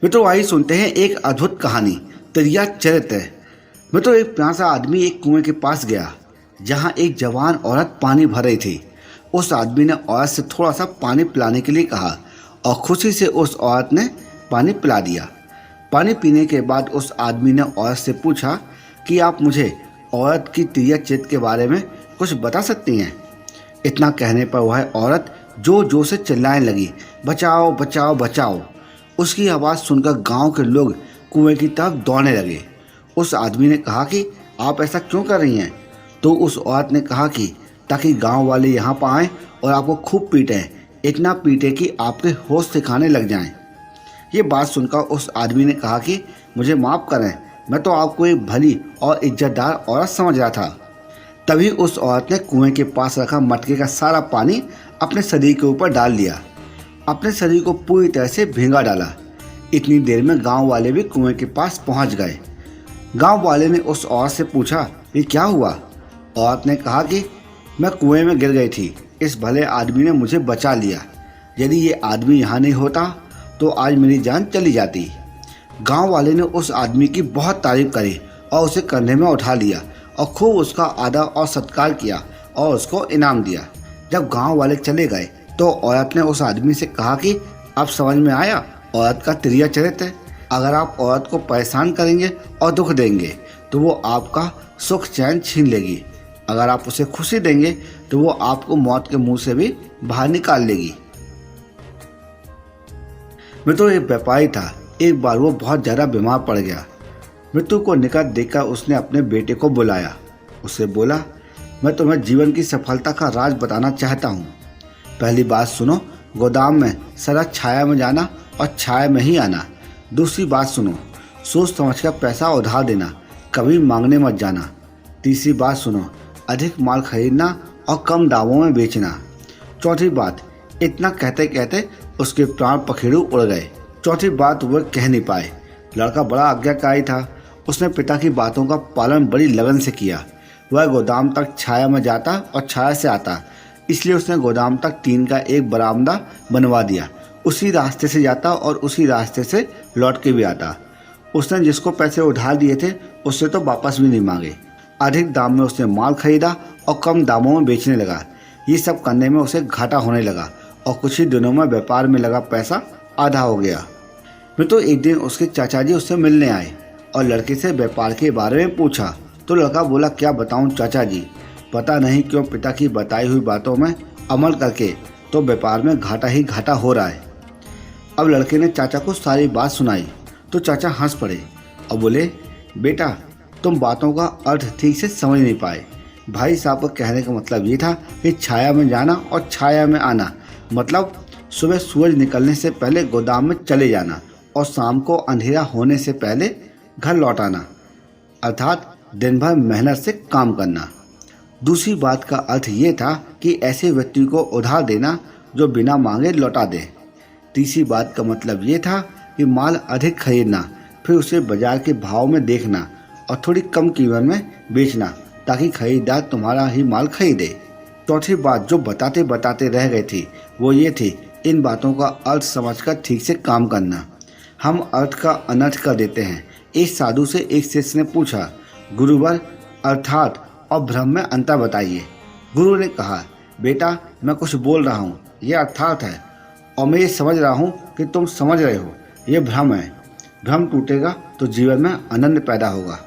मित्रों आइए सुनते हैं एक अद्भुत कहानी त्रिया चरित्र। मित्रों एक प्यासा आदमी एक कुएं के पास गया जहां एक जवान औरत पानी भर रही थी। उस आदमी ने औरत से थोड़ा सा पानी पिलाने के लिए कहा और खुशी से उस औरत ने पानी पिला दिया। पानी पीने के बाद उस आदमी ने औरत से पूछा कि आप मुझे औरत की त्रिया चरित्र के बारे में कुछ बता सकती हैं। इतना कहने पर वह औरत जोर जोर से चिल्लाने लगी, बचाओ बचाओ बचाओ। उसकी आवाज़ सुनकर गांव के लोग कुएं की तरफ दौड़ने लगे। उस आदमी ने कहा कि आप ऐसा क्यों कर रही हैं? तो उस औरत ने कहा कि ताकि गांव वाले यहाँ पर आएँ और आपको खूब पीटें, इतना पीटे कि आपके होश सिखाने लग जाएं। ये बात सुनकर उस आदमी ने कहा कि मुझे माफ़ करें, मैं तो आपको एक भली और इज्जतदार औरत समझ रहा था। तभी उस औरत ने कुएं के पास रखा मटके का सारा पानी अपने शरीर के ऊपर डाल दिया, अपने शरीर को पूरी तरह से भींगा डाला। इतनी देर में गांव वाले भी कुएं के पास पहुंच गए। गांव वाले ने उस औरत से पूछा, ये क्या हुआ? औरत ने कहा कि मैं कुएं में गिर गई थी, इस भले आदमी ने मुझे बचा लिया। यदि ये आदमी यहाँ नहीं होता तो आज मेरी जान चली जाती। गांव वाले ने उस आदमी की बहुत तारीफ करी और उसे कंधे में उठा लिया और खूब उसका आदर और सत्कार किया और उसको इनाम दिया। जब गांव वाले चले गए तो औरत ने उस आदमी से कहा कि अब समझ में आया औरत का त्रिया चरित्र है। अगर आप औरत को परेशान करेंगे और दुख देंगे तो वो आपका सुख चैन छीन लेगी। अगर आप उसे खुशी देंगे तो वो आपको मौत के मुंह से भी बाहर निकाल लेगी। मित्रों एक व्यापारी था। एक बार वो बहुत ज़्यादा बीमार पड़ गया। मृत्यु को निकट देखकर उसने अपने बेटे को बुलाया। उससे बोला, मैं तुम्हें जीवन की सफलता का राज बताना चाहता हूँ। पहली बात सुनो, गोदाम में सदा छाया में जाना और छाया में ही आना। दूसरी बात सुनो, सोच समझ कर पैसा उधार देना, कभी मांगने मत जाना। तीसरी बात सुनो, अधिक माल खरीदना और कम दामों में बेचना। चौथी बात, इतना कहते कहते उसके प्राण पखेरु उड़ गए। चौथी बात वह कह नहीं पाए। लड़का बड़ा आज्ञाकारी था। उसने पिता की बातों का पालन बड़ी लगन से किया। वह गोदाम तक छाया में जाता और छाया से आता, इसलिए उसने गोदाम तक टीन का एक बरामदा बनवा दिया। उसी रास्ते से जाता और उसी रास्ते से लौट के भी आता। उसने जिसको पैसे उधार दिए थे उससे तो वापस भी नहीं मांगे। अधिक दाम में उसने माल खरीदा और कम दामों में बेचने लगा। ये सब करने में उसे घाटा होने लगा और कुछ ही दिनों में व्यापार में लगा पैसा आधा हो गया। फिर तो एक दिन उसके चाचा जी उससे मिलने आए और लड़के से व्यापार के बारे में पूछा। तो लड़का बोला, क्या बताऊं चाचा जी, पता नहीं क्यों पिता की बताई हुई बातों में अमल करके तो व्यापार में घाटा ही घाटा हो रहा है। अब लड़के ने चाचा को सारी बात सुनाई तो चाचा हंस पड़े और बोले, बेटा तुम बातों का अर्थ ठीक से समझ नहीं पाए। भाई साहब का कहने का मतलब ये था कि छाया में जाना और छाया में आना, मतलब सुबह सूरज निकलने से पहले गोदाम में चले जाना और शाम को अंधेरा होने से पहले घर लौट आना, अर्थात दिन भर मेहनत से काम करना। दूसरी बात का अर्थ ये था कि ऐसे व्यक्ति को उधार देना जो बिना मांगे लौटा दे। तीसरी बात का मतलब ये था कि माल अधिक खरीदना, फिर उसे बाजार के भाव में देखना और थोड़ी कम कीमत में बेचना ताकि खरीदार तुम्हारा ही माल खरीदे। चौथी बात जो बताते बताते रह गए थी वो ये थी, इन बातों का अर्थ समझकर ठीक से काम करना। हम अर्थ का अनर्थ कर देते हैं। एक साधु से एक शिष्य ने पूछा, गुरुवर अर्थात और भ्रम में अंतर बताइए। गुरु ने कहा, बेटा मैं कुछ बोल रहा हूँ ये अर्थात है और मैं ये समझ रहा हूँ कि तुम समझ रहे हो, ये भ्रम है। भ्रम टूटेगा तो जीवन में आनंद पैदा होगा।